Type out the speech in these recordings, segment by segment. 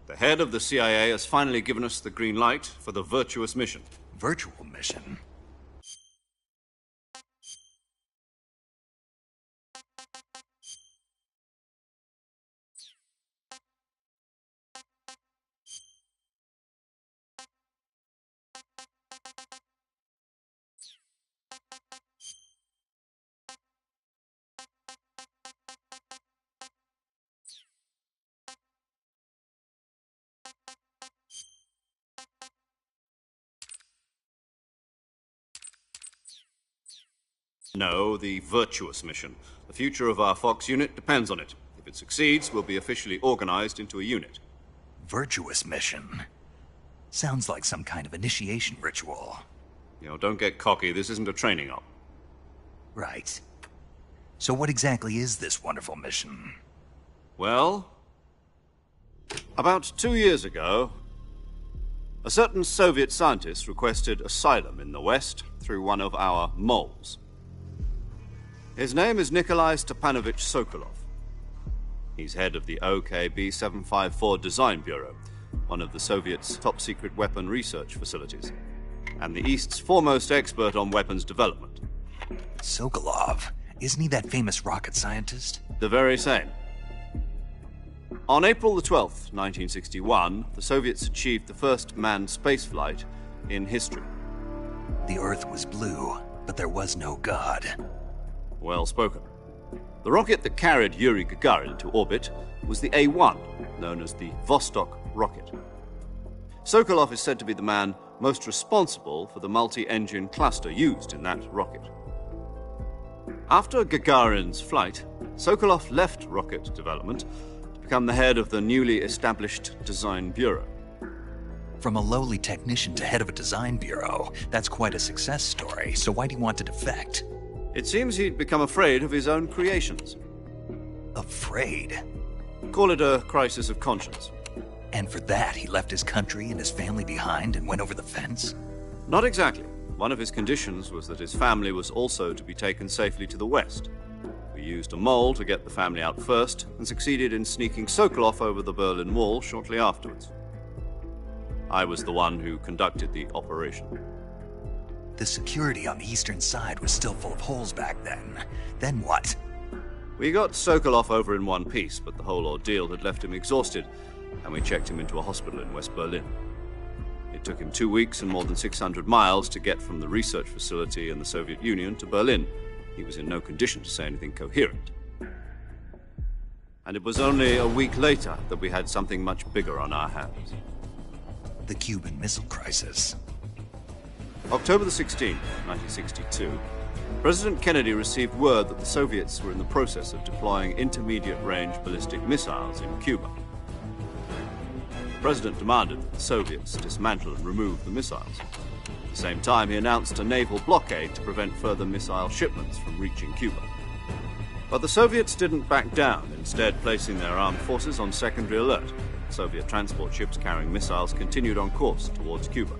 The head of the CIA has finally given us the green light for the Virtuous mission. Virtual mission? No, the Virtuous mission. The future of our Fox unit depends on it. If it succeeds, we'll be officially organized into a unit. Virtuous mission? Sounds like some kind of initiation ritual. You know, don't get cocky. This isn't a training op. Right. So what exactly is this wonderful mission? Well, about 2 years ago, a certain Soviet scientist requested asylum in the West through one of our moles. His name is Nikolai Stepanovich Sokolov. He's head of the OKB 754 Design Bureau, one of the Soviets' top-secret weapon research facilities, and the East's foremost expert on weapons development. Sokolov? Isn't he that famous rocket scientist? The very same. On April the 12th, 1961, the Soviets achieved the first manned spaceflight in history. The Earth was blue, but there was no God. Well spoken. The rocket that carried Yuri Gagarin to orbit was the A-1, known as the Vostok rocket. Sokolov is said to be the man most responsible for the multi-engine cluster used in that rocket. After Gagarin's flight, Sokolov left rocket development to become the head of the newly established Design Bureau. From a lowly technician to head of a design bureau, that's quite a success story, so why do you want to defect? It seems he'd become afraid of his own creations. Afraid? Call it a crisis of conscience. And for that, he left his country and his family behind and went over the fence? Not exactly. One of his conditions was that his family was also to be taken safely to the West. We used a mole to get the family out first, and succeeded in sneaking Sokolov over the Berlin Wall shortly afterwards. I was the one who conducted the operation. The security on the eastern side was still full of holes back then. Then what? We got Sokolov over in one piece, but the whole ordeal had left him exhausted, and we checked him into a hospital in West Berlin. It took him 2 weeks and more than 600 miles to get from the research facility in the Soviet Union to Berlin. He was in no condition to say anything coherent. And it was only a week later that we had something much bigger on our hands. The Cuban Missile Crisis. October the 16th, 1962, President Kennedy received word that the Soviets were in the process of deploying intermediate-range ballistic missiles in Cuba. The President demanded that the Soviets dismantle and remove the missiles. At the same time, he announced a naval blockade to prevent further missile shipments from reaching Cuba. But the Soviets didn't back down, instead placing their armed forces on secondary alert. Soviet transport ships carrying missiles continued on course towards Cuba.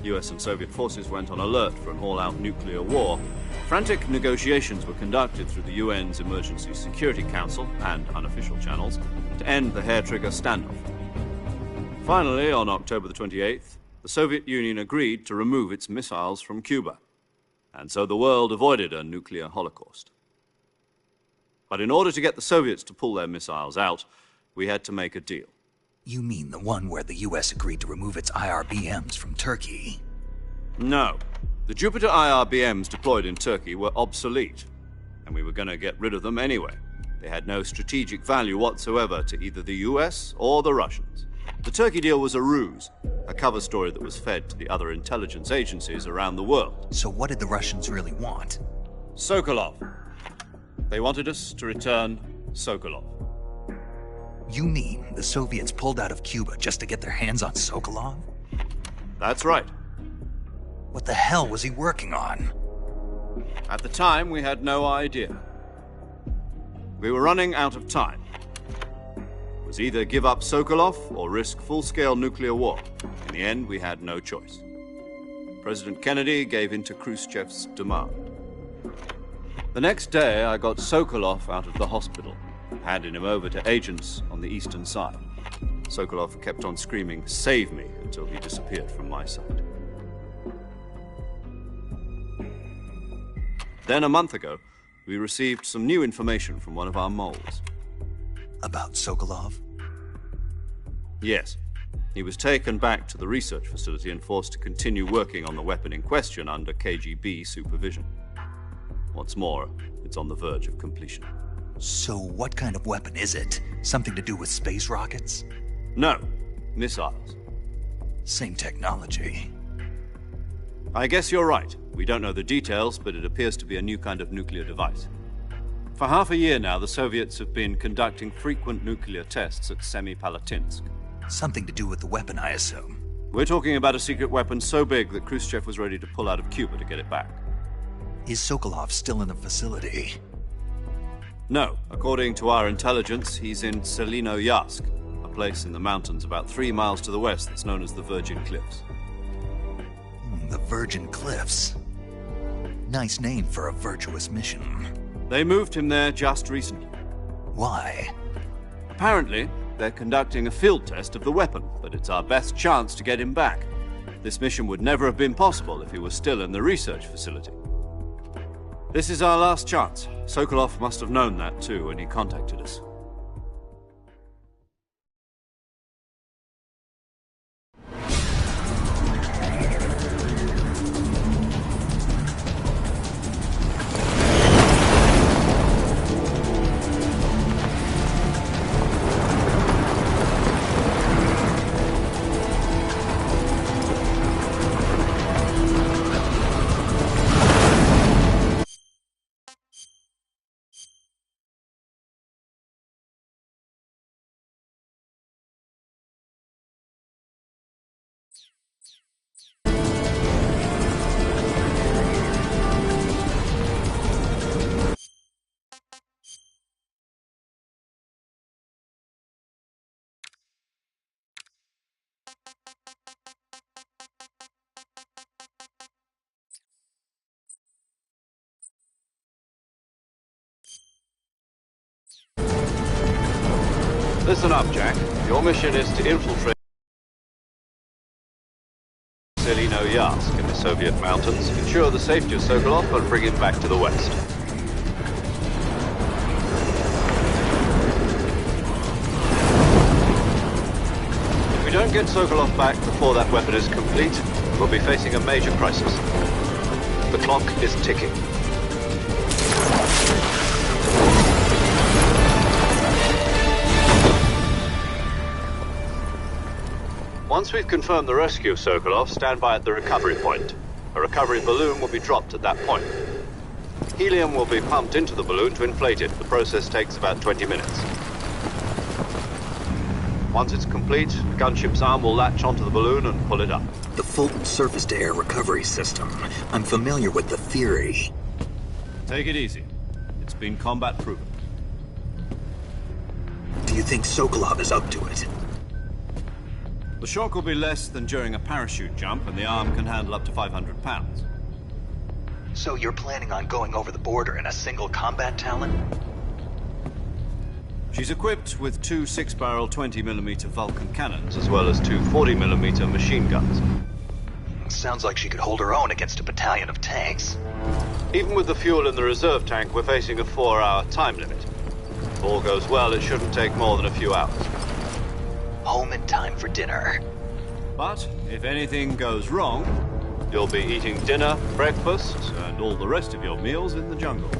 US and Soviet forces went on alert for an all-out nuclear war. Frantic negotiations were conducted through the UN's Emergency Security Council and unofficial channels to end the hair-trigger standoff. Finally, on October the 28th, the Soviet Union agreed to remove its missiles from Cuba, and so the world avoided a nuclear holocaust. But in order to get the Soviets to pull their missiles out, we had to make a deal. You mean the one where the US agreed to remove its IRBMs from Turkey? No. The Jupiter IRBMs deployed in Turkey were obsolete, and we were going to get rid of them anyway. They had no strategic value whatsoever to either the US or the Russians. The Turkey deal was a ruse, a cover story that was fed to the other intelligence agencies around the world. So what did the Russians really want? Sokolov. They wanted us to return Sokolov. You mean the Soviets pulled out of Cuba just to get their hands on Sokolov? That's right. What the hell was he working on? At the time, we had no idea. We were running out of time. It was either give up Sokolov or risk full-scale nuclear war. In the end, we had no choice. President Kennedy gave in to Khrushchev's demand. The next day, I got Sokolov out of the hospital, handing him over to agents on the eastern side. Sokolov kept on screaming, "Save me," until he disappeared from my sight. Then, a month ago, we received some new information from one of our moles. About Sokolov? Yes. He was taken back to the research facility and forced to continue working on the weapon in question under KGB supervision. What's more, it's on the verge of completion. So what kind of weapon is it? Something to do with space rockets? No, missiles. Same technology. I guess you're right. We don't know the details, but it appears to be a new kind of nuclear device. For half a year now, the Soviets have been conducting frequent nuclear tests at Semipalatinsk. Something to do with the weapon, I assume. We're talking about a secret weapon so big that Khrushchev was ready to pull out of Cuba to get it back. Is Sokolov still in the facility? No. According to our intelligence, he's in Selinoyarsk, a place in the mountains about 3 miles to the west that's known as the Virgin Cliffs. The Virgin Cliffs. Nice name for a virtuous mission. They moved him there just recently. Why? Apparently, they're conducting a field test of the weapon, but it's our best chance to get him back. This mission would never have been possible if he was still in the research facility. This is our last chance. Sokolov must have known that too when he contacted us. Listen up, Jack. Your mission is to infiltrate Selinoyarsk in the Soviet mountains, ensure the safety of Sokolov, and bring him back to the west. If we don't get Sokolov back before that weapon is complete, we'll be facing a major crisis. The clock is ticking. Once we've confirmed the rescue of Sokolov, stand by at the recovery point. A recovery balloon will be dropped at that point. Helium will be pumped into the balloon to inflate it. The process takes about 20 minutes. Once it's complete, the gunship's arm will latch onto the balloon and pull it up. The Fulton surface-to-air recovery system. I'm familiar with the theory. Take it easy. It's been combat-proven. Do you think Sokolov is up to it? The shock will be less than during a parachute jump, and the arm can handle up to 500 pounds. So you're planning on going over the border in a single combat Talon? She's equipped with 2 6-barrel 20mm Vulcan cannons, as well as 2 40mm machine guns. Sounds like she could hold her own against a battalion of tanks. Even with the fuel in the reserve tank, we're facing a 4-hour time limit. If all goes well, it shouldn't take more than a few hours. Home in time for dinner. But if anything goes wrong, you'll be eating dinner, breakfast, and all the rest of your meals in the jungle.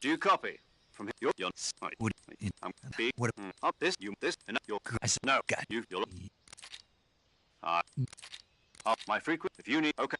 Do you copy? From your side. Would I'm big. what Up this, you this, and your. I said, No, God. you're. Up my frequent. If you need. Okay.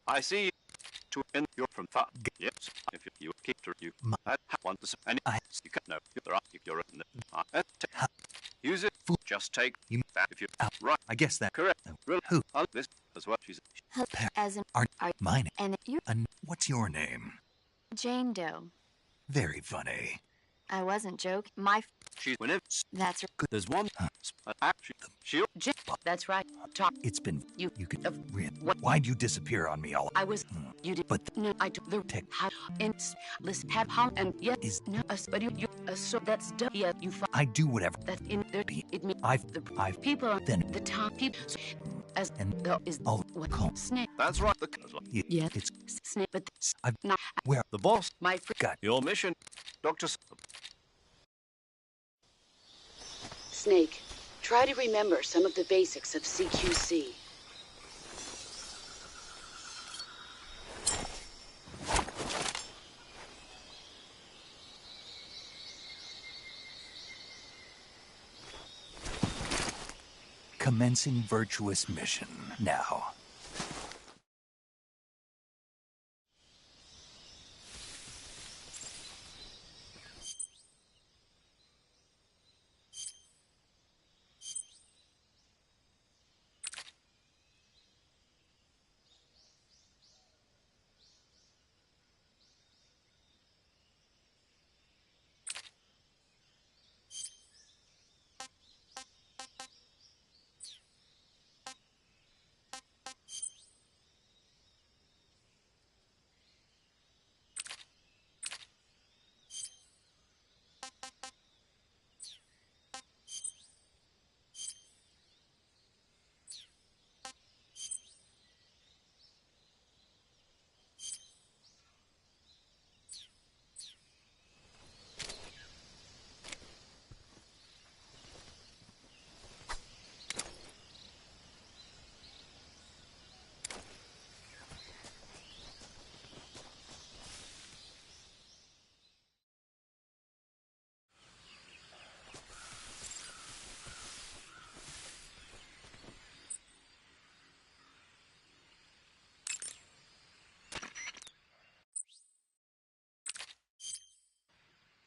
I see you to end your from far. Yes, if you keep to you, I want to any. You can know you're right. You're in the. Use it. Just take You that if you right. I guess that Correct. Real who this as well. She's As an are mine. and you What's your name? Jane Doe. Very funny. I wasn't joking. My she's whenever that's there's one action. She'll Jane. That's right. Talk. It's been You could what? Why'd you disappear on me all? I was. You did. But No, I took the Tech. how and listen have how and yet Is- no but you so that's done. Yeah, you find I do whatever. that in there it means I've the then people the top people so, as and the is I'll what call. snake that's right. The yeah It's snake but I've not where the boss. my friend got Your mission, Doctor. Snake, try to remember some of the basics of CQC. commencing virtuous mission now.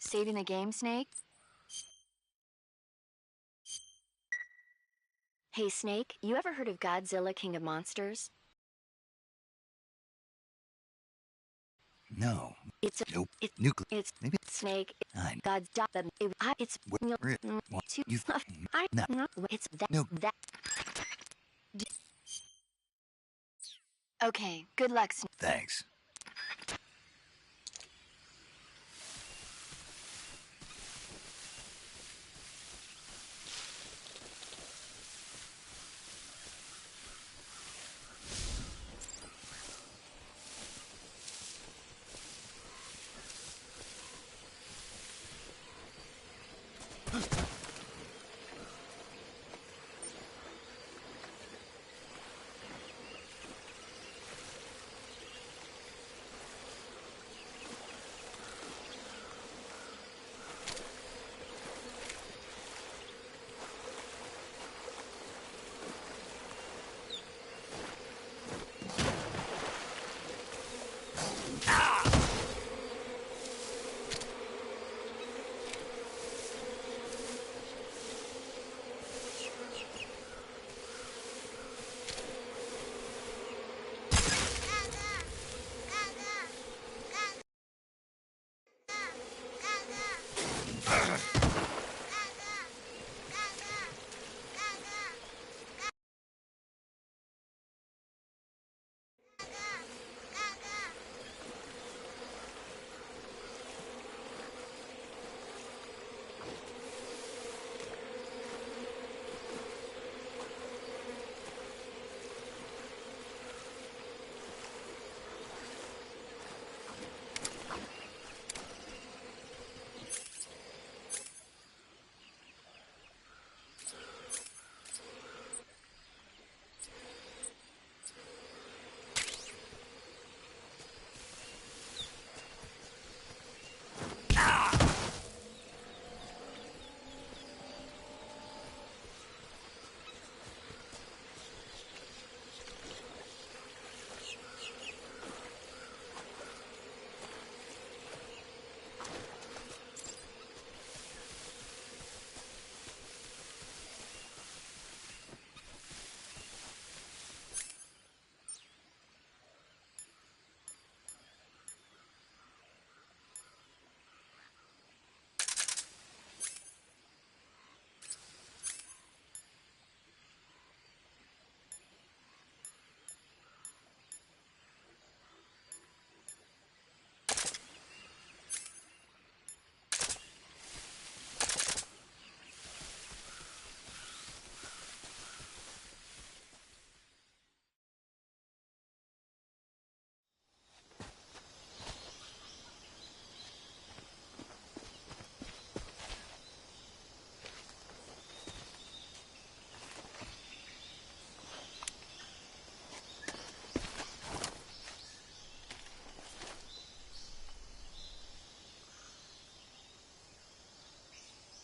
saving the game, Snake. Hey, Snake, you ever heard of Godzilla, King of Monsters? No. It's a Nope. It's Nuclear. It's Maybe Snake. I God's it's what you I no. know it's that No. that. Okay, good luck, Snake. Thanks.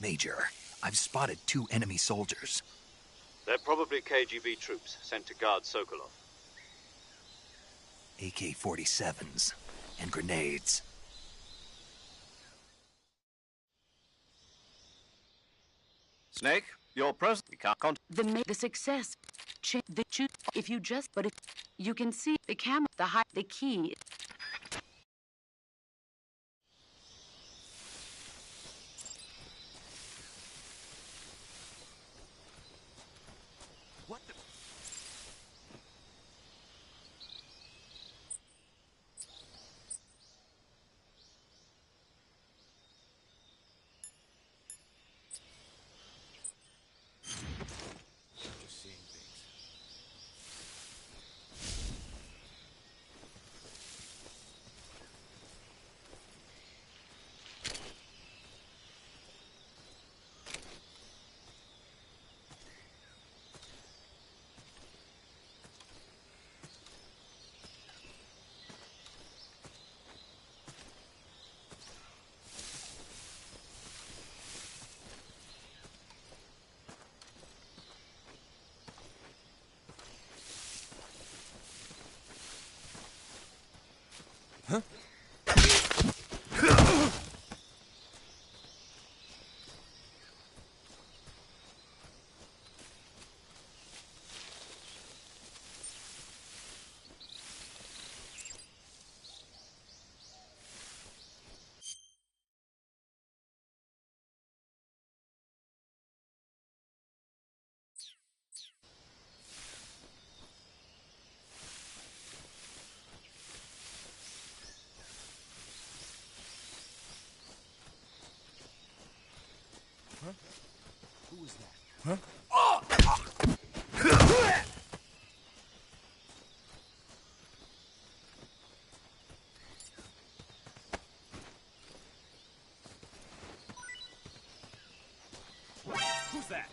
Major, I've spotted 2 enemy soldiers. They're probably KGB troops sent to guard Sokolov. AK-47s and grenades. Snake, you're present. We can't The success. If you just, but if you can see the camera, the key. What the? Just seeing things. Who was that? Huh? Who's that?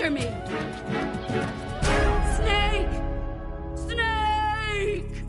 Answer me! Snake! Snake!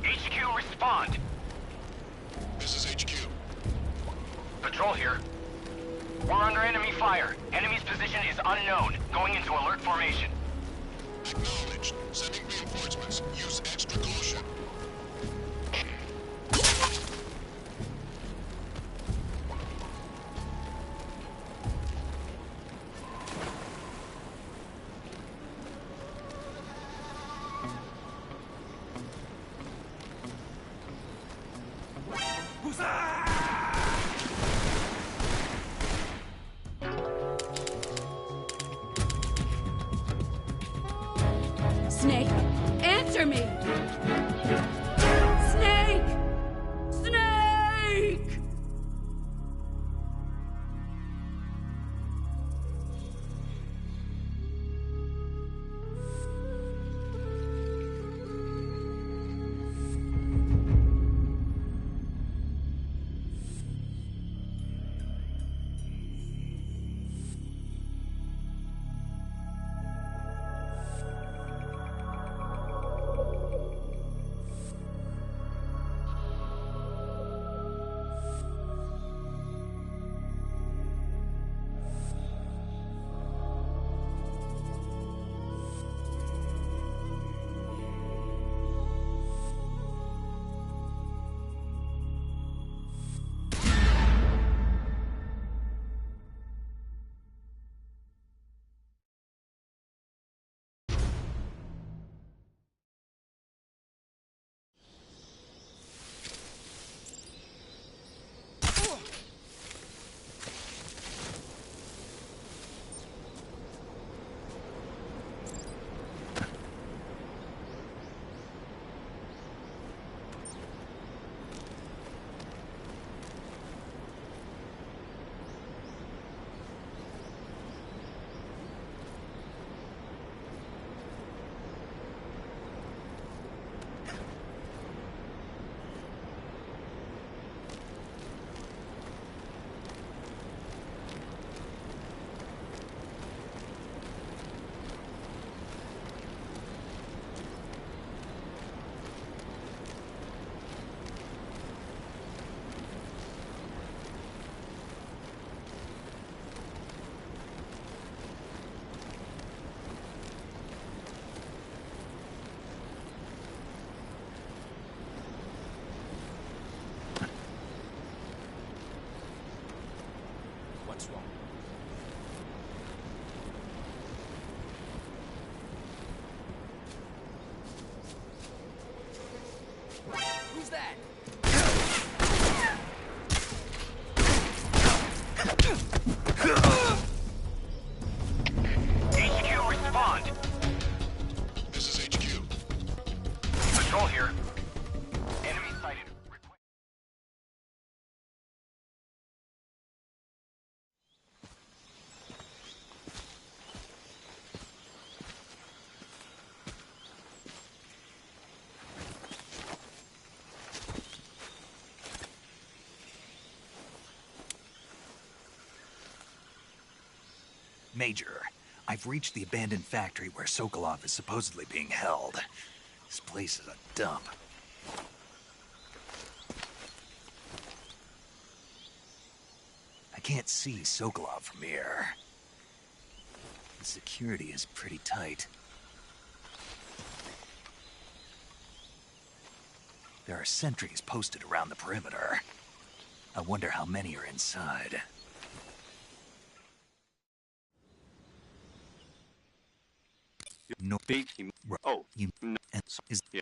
HQ, respond. This is HQ. Patrol here. We're under enemy fire. Enemy's position is unknown. Going into alert formation. Acknowledged. Sending reinforcements. Use extra caution. Snake, answer me! Snake! Snake! Cotswold. Who's that? HQ, respond. This is HQ. Patrol here. Enemy sighted. Major, I've reached the abandoned factory where Sokolov is supposedly being held. This place is a dump. I can't see Sokolov from here. The security is pretty tight. There are sentries posted around the perimeter. I wonder how many are inside. No, Oh, you no. is Yeah.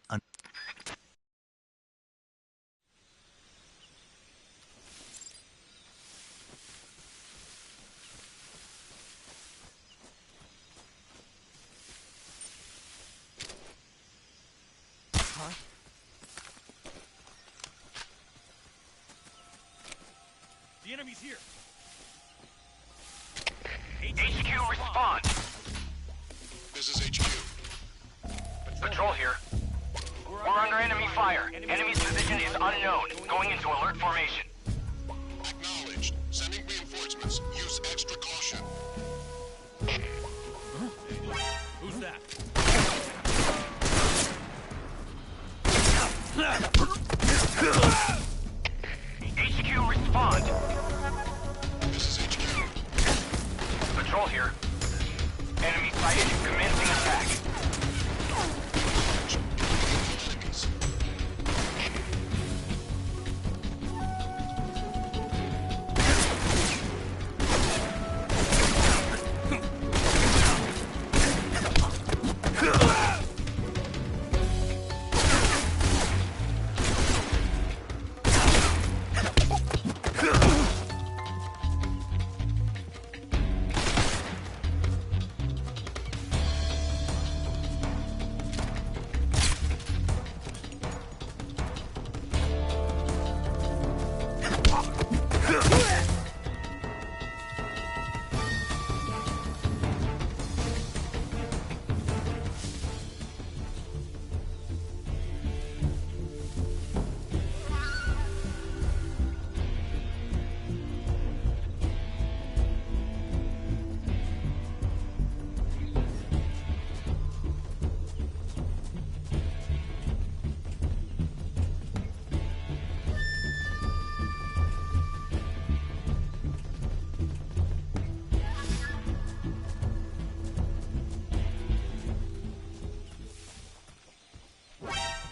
Huh? The enemy's here. HQ, respond. This is HQ. Patrol here. We're under enemy fire. Enemy's position is unknown. Going into alert formation. Acknowledged. Sending reinforcements. Use extra caution. Who's that? HQ, respond. This is HQ. Patrol here. Enemy sighted. Commencing attack. Enemies.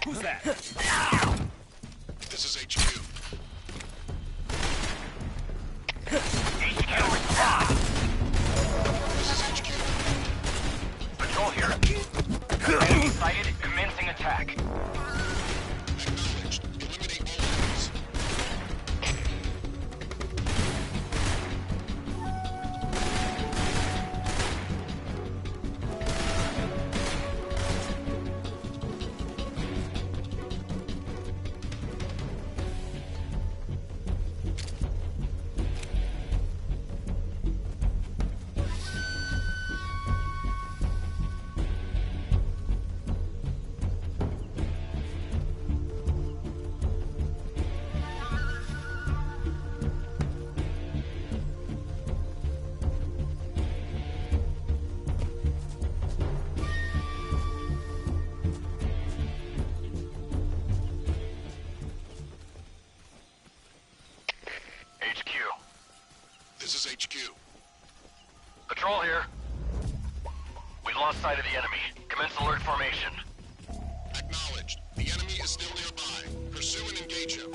Who's that? This is HQ. HQ, respond. This is HQ. Patrol here. Enemy sighted. Commencing attack. Acknowledged. Eliminate all enemies. This is HQ. Patrol here. We've lost sight of the enemy. Commence alert formation. Acknowledged. The enemy is still nearby. Pursue and engage him.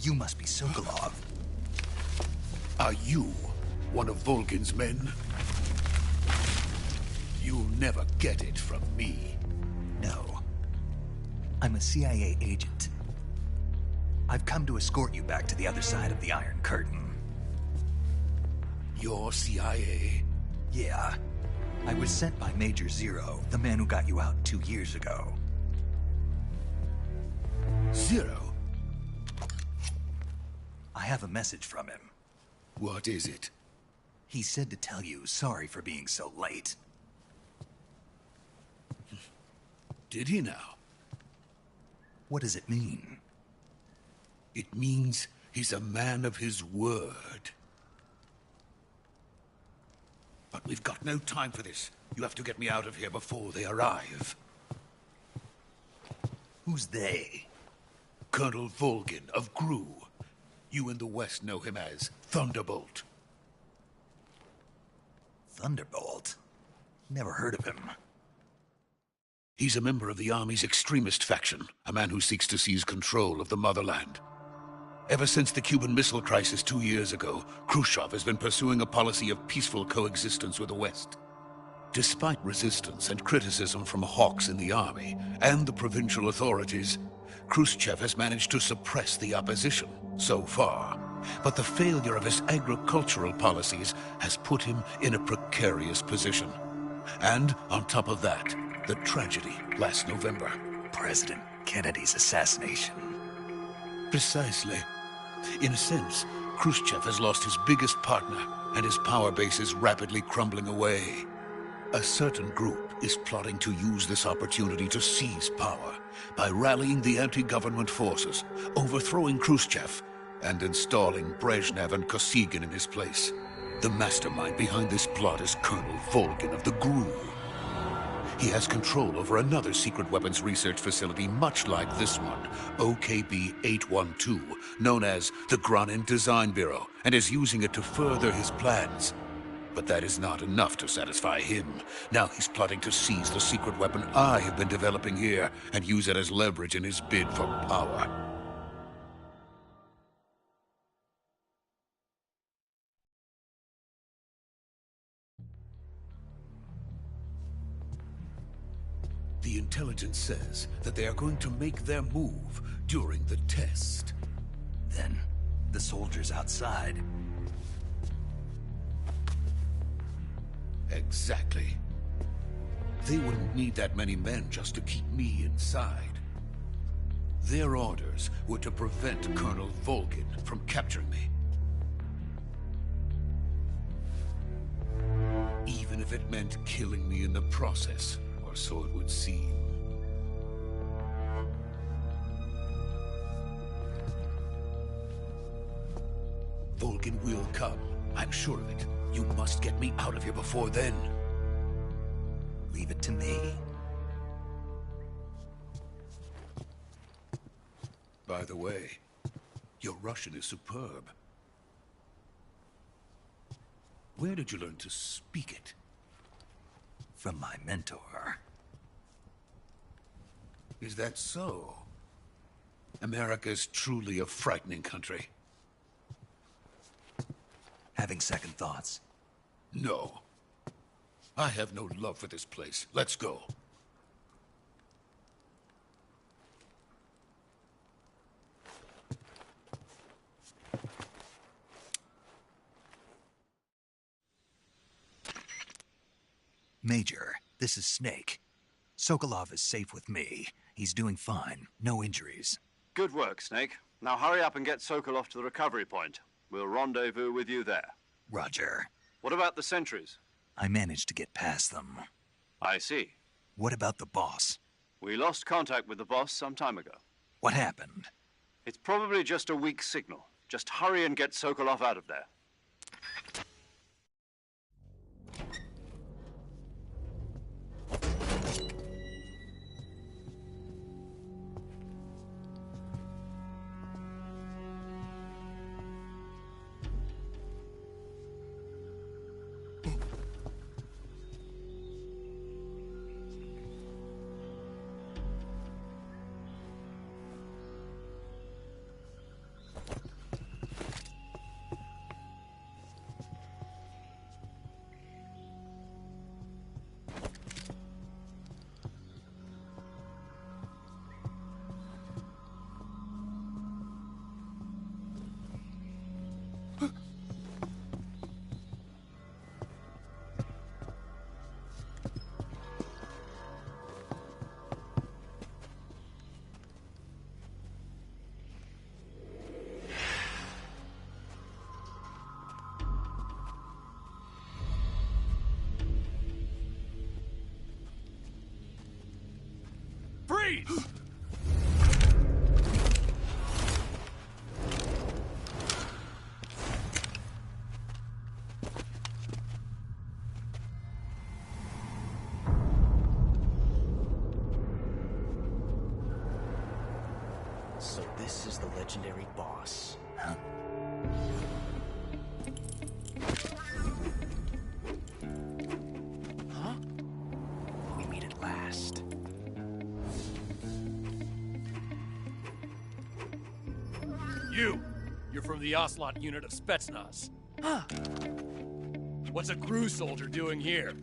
You must be Sokolov. Are you one of Volgin's men? You'll never get it from me. No. I'm a CIA agent. I've come to escort you back to the other side of the Iron Curtain. You're CIA? Yeah. I was sent by Major Zero, the man who got you out 2 years ago. Zero? I have a message from him. What is it? He said to tell you sorry for being so late. Did he now? What does it mean? It means he's a man of his word. But we've got no time for this. You have to get me out of here before they arrive. Who's they? Colonel Volgin of GRU. You in the West know him as Thunderbolt. Thunderbolt? Never heard of him. He's a member of the Army's extremist faction, a man who seeks to seize control of the motherland. Ever since the Cuban Missile Crisis 2 years ago, Khrushchev has been pursuing a policy of peaceful coexistence with the West. Despite resistance and criticism from hawks in the army and the provincial authorities, Khrushchev has managed to suppress the opposition so far. But the failure of his agricultural policies has put him in a precarious position. And on top of that, the tragedy last November. President Kennedy's assassination. Precisely. In a sense, Khrushchev has lost his biggest partner, and his power base is rapidly crumbling away. A certain group is plotting to use this opportunity to seize power by rallying the anti-government forces, overthrowing Khrushchev, and installing Brezhnev and Kosygin in his place. The mastermind behind this plot is Colonel Volgin of the GRU. He has control over another secret weapons research facility much like this one, OKB-812, known as the Granin Design Bureau, and is using it to further his plans. But that is not enough to satisfy him. Now he's plotting to seize the secret weapon I have been developing here and use it as leverage in his bid for power. The intelligence says that they are going to make their move during the test. Then, the soldiers outside. Exactly. They wouldn't need that many men just to keep me inside. Their orders were to prevent Colonel Volgin from capturing me. Even if it meant killing me in the process, or so it would seem. Volgin will come. I'm sure of it. You must get me out of here before then. Leave it to me. By the way, your Russian is superb. Where did you learn to speak it? From my mentor. Is that so? America's truly a frightening country. Having second thoughts? No. I have no love for this place. Let's go. Major, this is Snake. Sokolov is safe with me. He's doing fine. No injuries. Good work, Snake. Now hurry up and get Sokolov to the recovery point. We'll rendezvous with you there. Roger. What about the sentries? I managed to get past them. I see. What about the boss? We lost contact with the boss some time ago. What happened? It's probably just a weak signal. Just hurry and get Sokolov out of there. Freeze! So this is the legendary boss. Huh? Huh? We meet at last. You're from the Ocelot unit of Spetsnaz. Huh. What's a crew soldier doing here?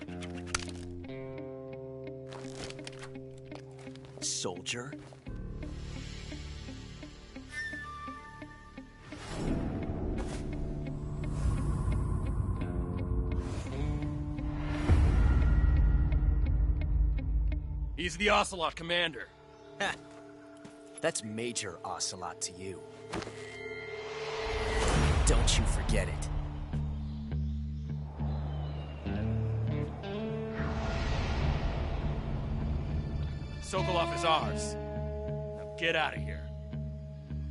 Soldier? He's the Ocelot commander. Ha! That's Major Ocelot to you. Don't you forget it. Sokolov is ours. Now get out of here.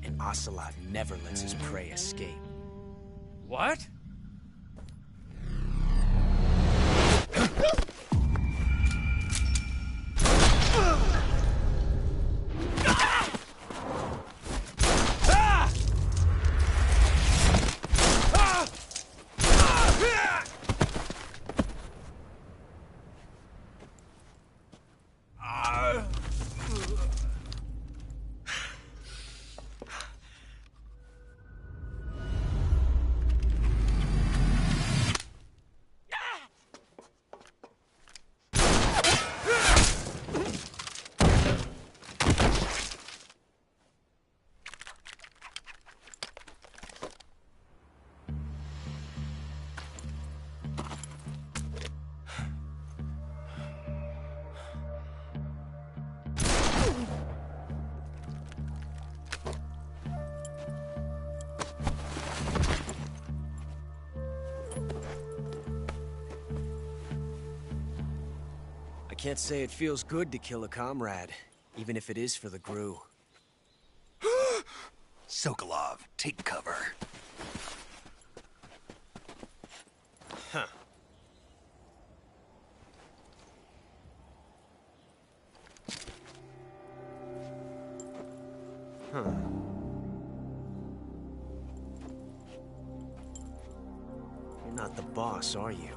And Ocelot never lets his prey escape. What? I can't say it feels good to kill a comrade, even if it is for the GRU. Sokolov, take cover. Huh. Huh. You're not the boss, are you?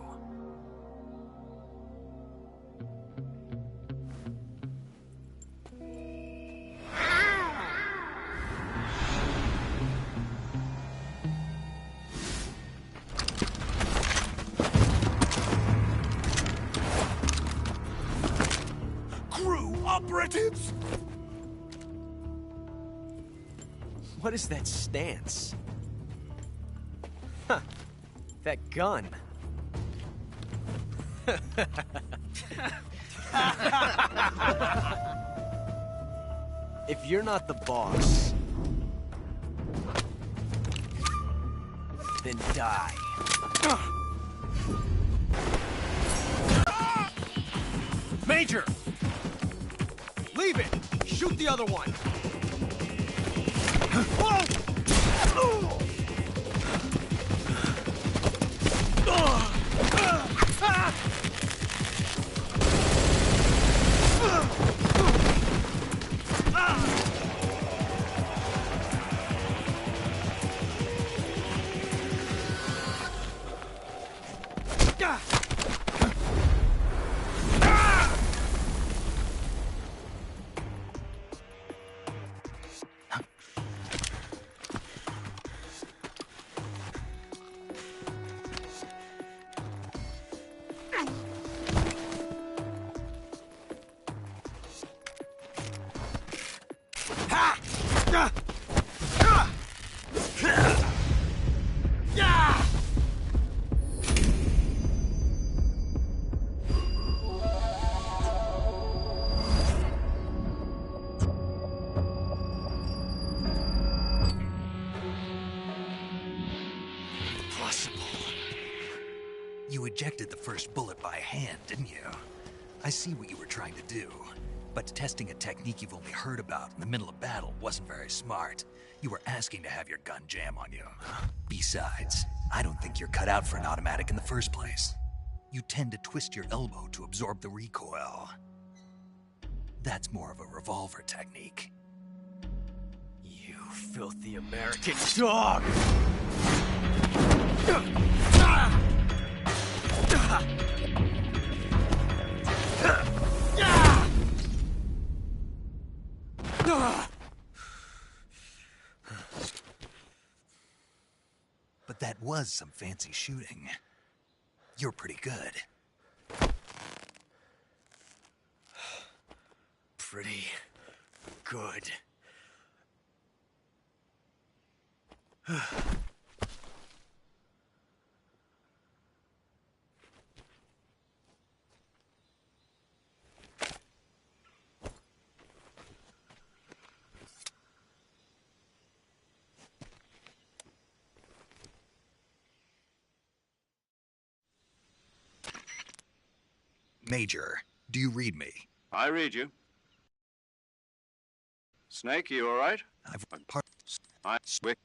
Operatives! What is that stance? Huh. That gun. If you're not the boss, then die. Major! Leave it! Shoot the other one! Whoa! You ejected the first bullet by hand, didn't you? I see what you were trying to do. But testing a technique you've only heard about in the middle of battle wasn't very smart. You were asking to have your gun jam on you. Besides, I don't think you're cut out for an automatic in the first place. You tend to twist your elbow to absorb the recoil. That's more of a revolver technique. You filthy American dog! But that was some fancy shooting. You're pretty good. Pretty good. Major, do you read me? I read you. Snake, you all right? Wick.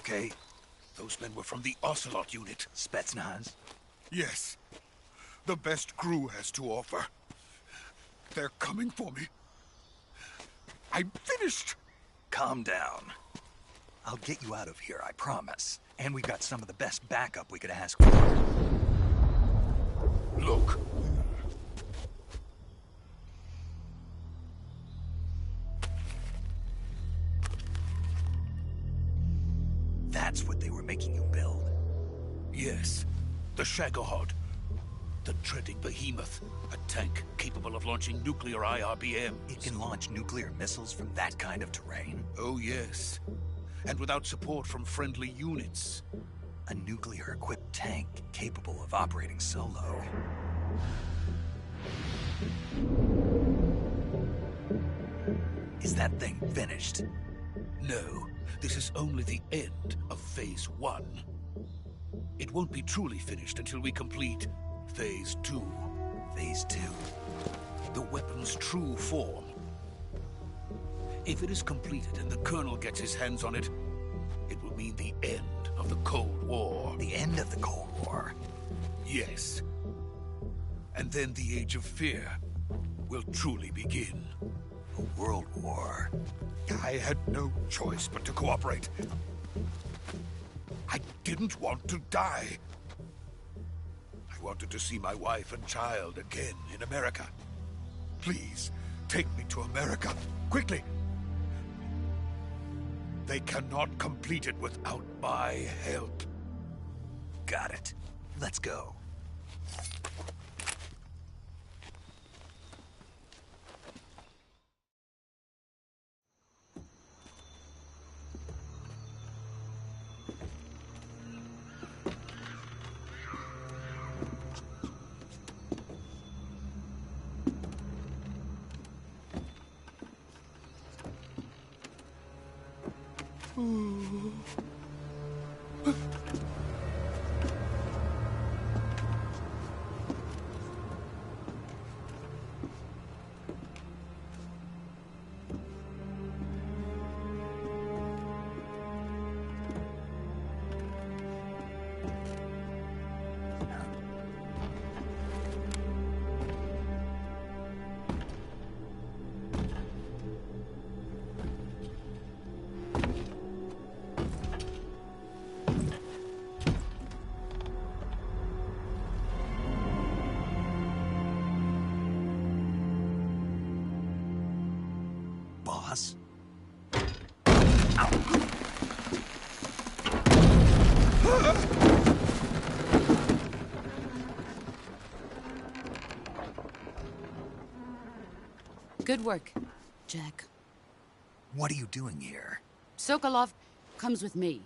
okay? Those men were from the Ocelot unit. Spetsnaz? Yes. The best crew has to offer. They're coming for me. I'm finished. Calm down. I'll get you out of here, I promise. And we've got some of the best backup we could ask for. Look. That's what they were making you build? Yes. The Shagohod. The dreaded behemoth. A tank capable of launching nuclear IRBMs. It can launch nuclear missiles from that kind of terrain? Oh, yes. And without support from friendly units. A nuclear-equipped tank capable of operating solo. Is that thing finished? No. This is only the end of Phase 1. It won't be truly finished until we complete Phase 2. Phase 2? The weapon's true form. If it is completed and the Colonel gets his hands on it, it will mean the end of the Cold War. The end of the Cold War? Yes. And then the Age of Fear will truly begin. A world war? I had no choice but to cooperate. I didn't want to die. I wanted to see my wife and child again in America. Please, take me to America, quickly. They cannot complete it without my help. Got it. Let's go. Boss? Good work, Jack. What are you doing here? Sokolov comes with me.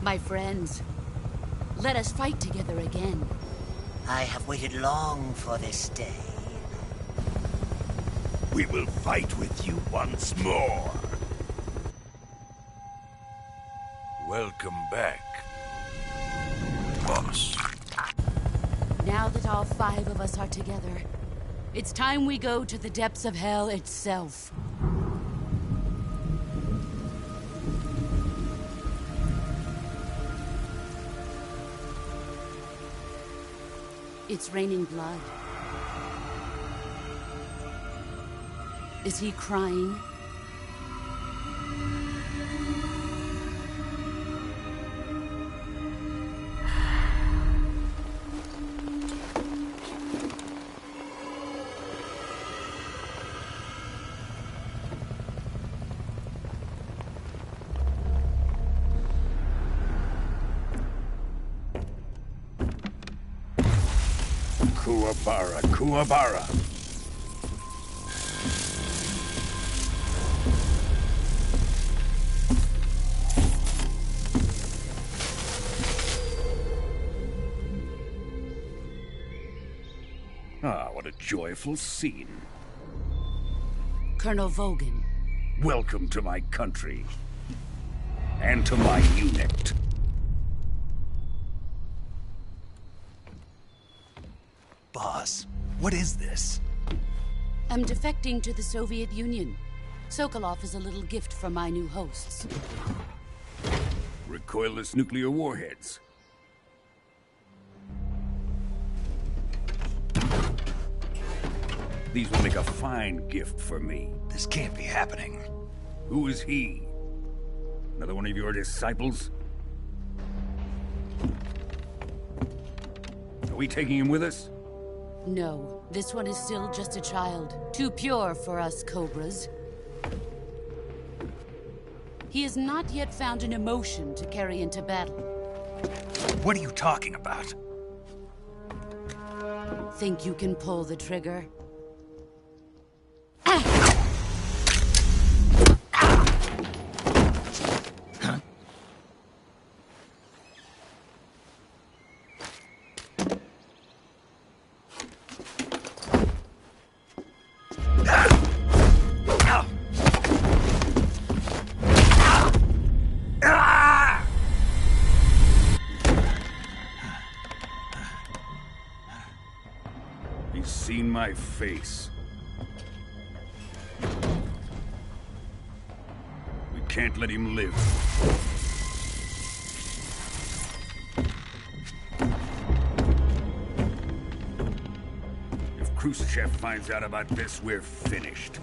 My friends, let us fight together again. I have waited long for this day. We will fight with you once more. Welcome back, boss. Now that all 5 of us are together, it's time we go to the depths of hell itself. It's raining blood. Is he crying? Kuwabara, Kuwabara. Ah, what a joyful scene. Colonel Vogan. Welcome to my country. And to my unit. Boss, what is this? I'm defecting to the Soviet Union. Sokolov is a little gift from my new hosts. Recoilless nuclear warheads. These will make a fine gift for me. This can't be happening. Who is he? Another one of your disciples? Are we taking him with us? No, this one is still just a child. Too pure for us Cobras. He has not yet found an emotion to carry into battle. What are you talking about? Think you can pull the trigger? He's seen my face. We can't let him live. If Khrushchev finds out about this, we're finished.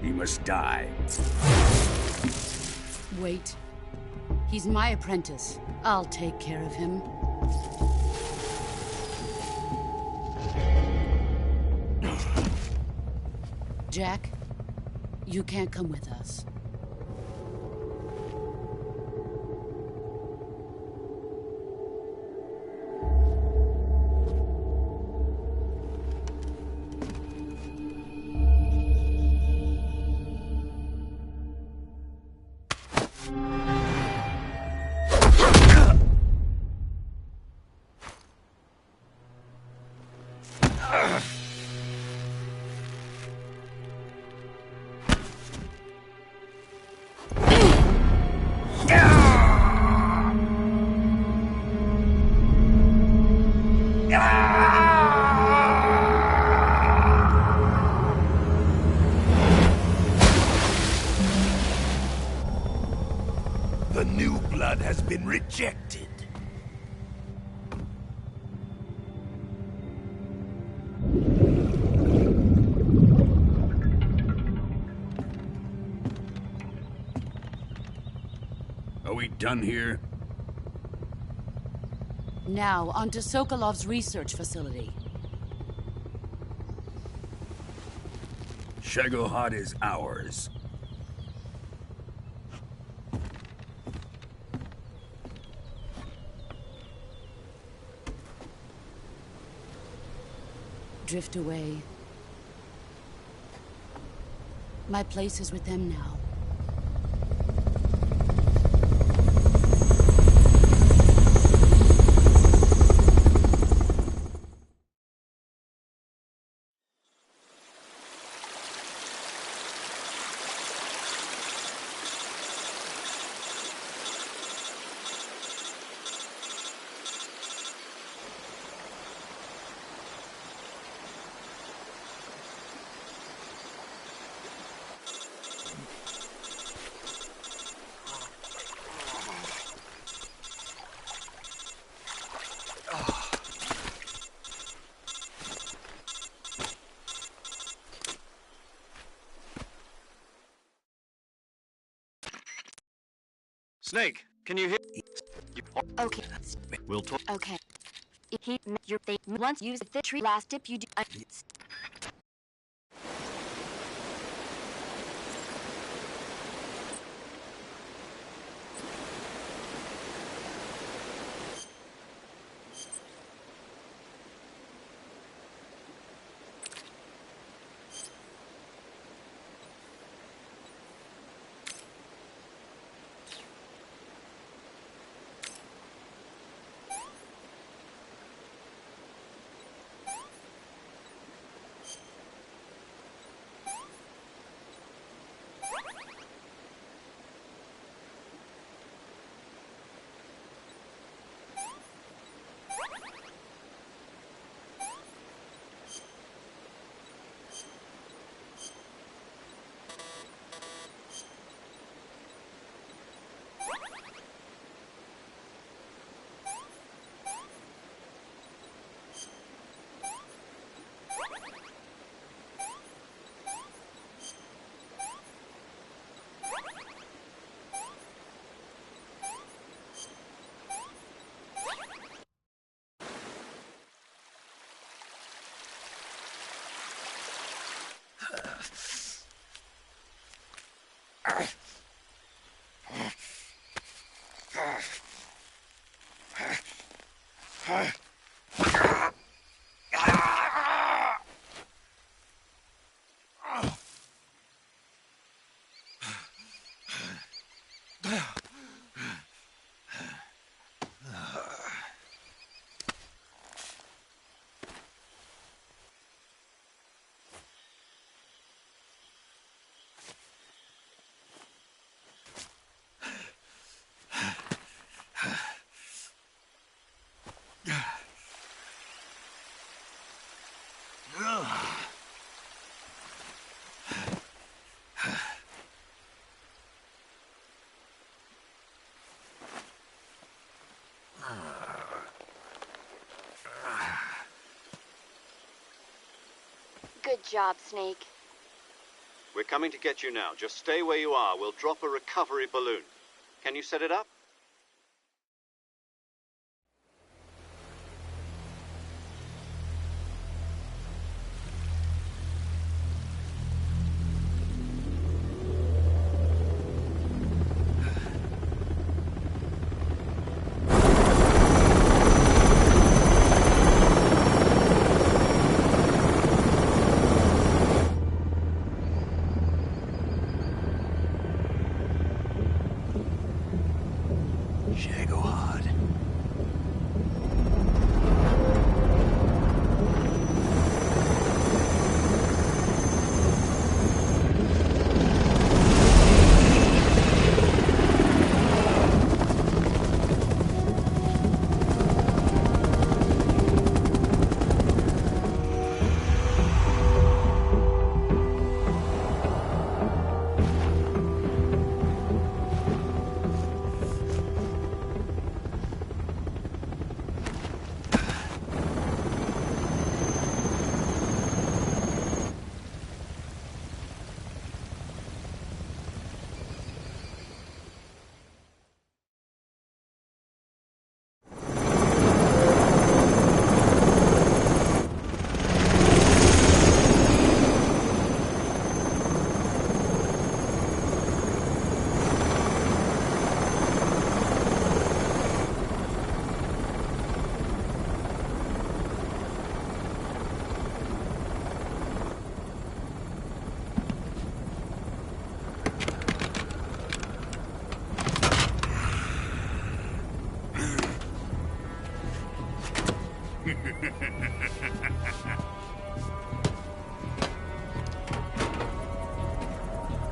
He must die. Wait. He's my apprentice. I'll take care of him. Jack, you can't come with us. The new blood has been rejected. Are we done here? Now, onto Sokolov's research facility. Shagohod is ours. Drift away. My place is with them now. Snake, can you hear? Okay. We'll talk. Okay. They once used the tree last dip you do. Good job, Snake. We're coming to get you now. Just stay where you are. We'll drop a recovery balloon. Can you set it up? Shagohod.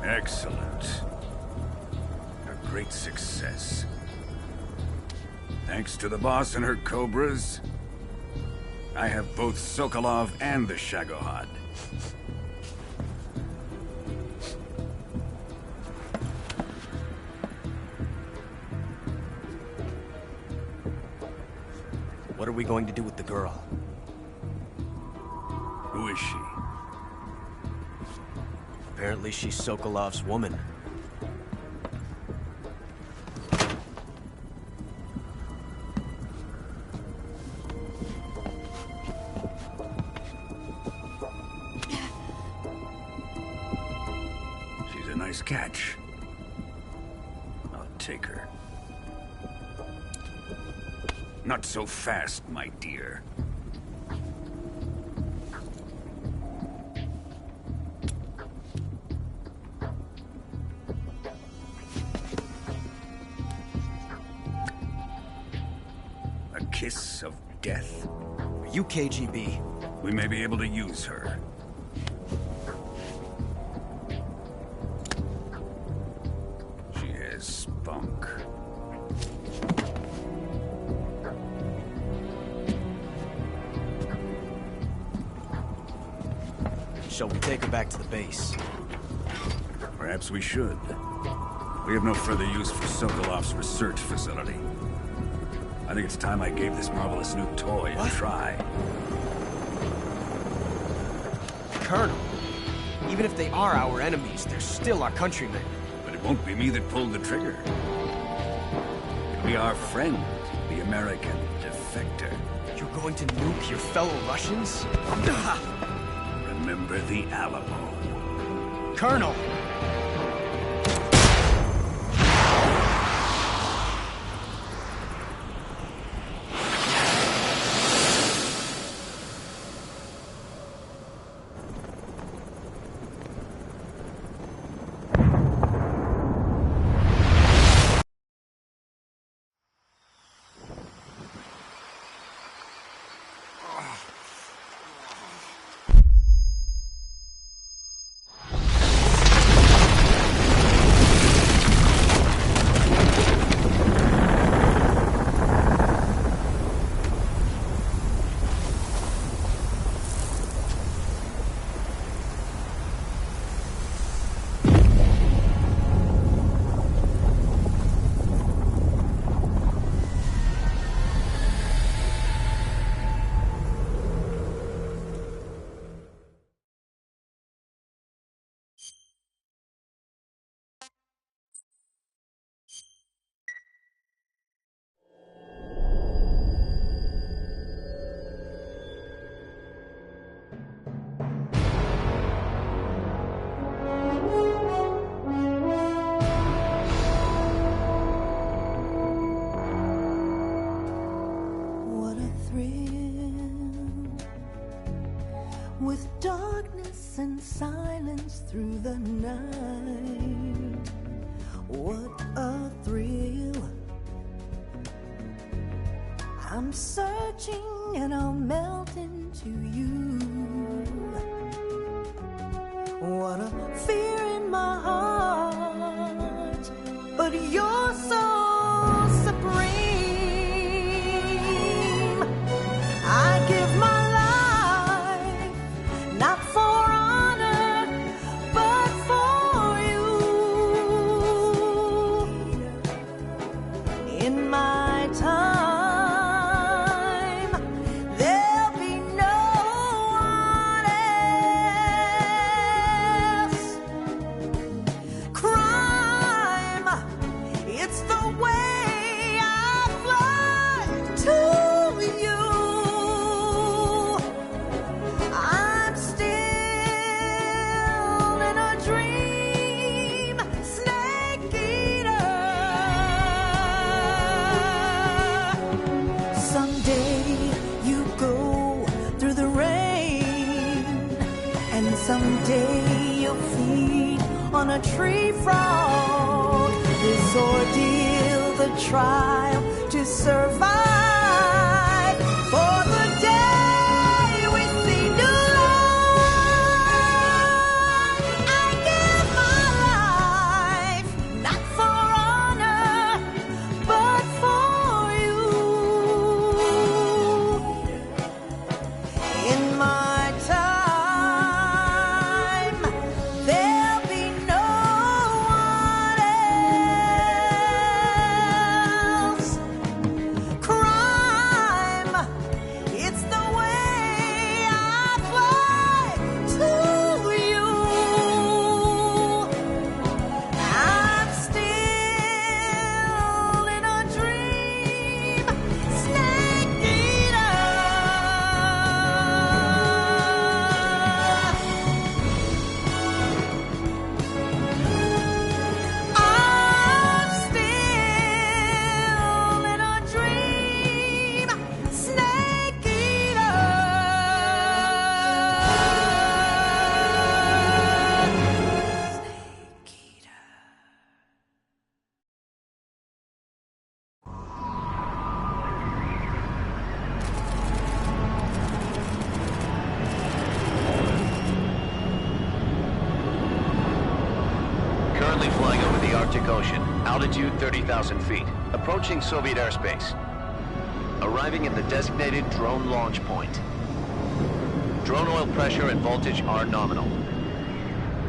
Excellent. A great success. Thanks to the boss and her cobras, I have both Sokolov and the Shagohod. What are we going to do with the girl? Who is she? Apparently she's Sokolov's woman. She's a nice catch. I'll take her. Not so fast, my dear. A kiss of death? Are you KGB? We may be able to use her. She has spunk. Shall we take her back to the base? Perhaps we should. We have no further use for Sokolov's research facility. I think it's time I gave this marvelous new toy a try. Colonel, even if they are our enemies, they're still our countrymen. But it won't be me that pulled the trigger. It'll be our friend, the American defector. You're going to nuke your fellow Russians? Remember the Alamo. Colonel! With darkness and silence through the night, what a thrill. I'm searching and I'll melt into you. What a fear in my heart, but you're so supreme. I give my not for honor, but for you. In my time, there'll be no one else. Crime, it's the way I fly to you. Someday you'll feed on a tree frog. This ordeal, the trial to survive. For the day we see new life, I give my life, not for honor, but for you. In my time, flying over the Arctic Ocean, altitude 30,000 feet, approaching Soviet airspace. Arriving at the designated drone launch point. Drone oil pressure and voltage are nominal.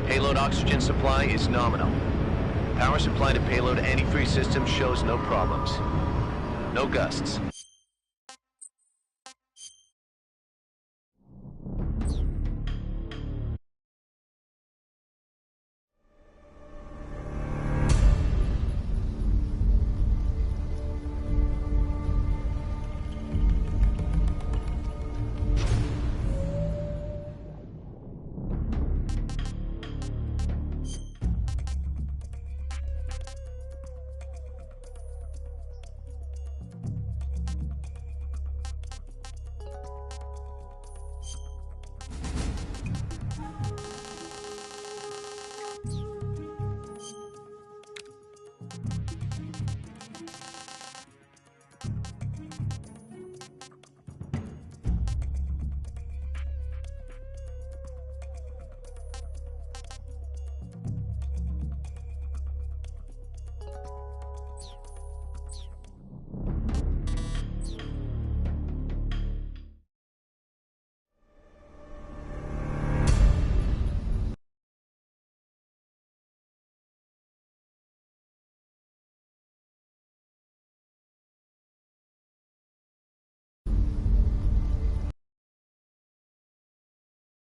Payload oxygen supply is nominal. Power supply to payload antifreeze system shows no problems. No gusts.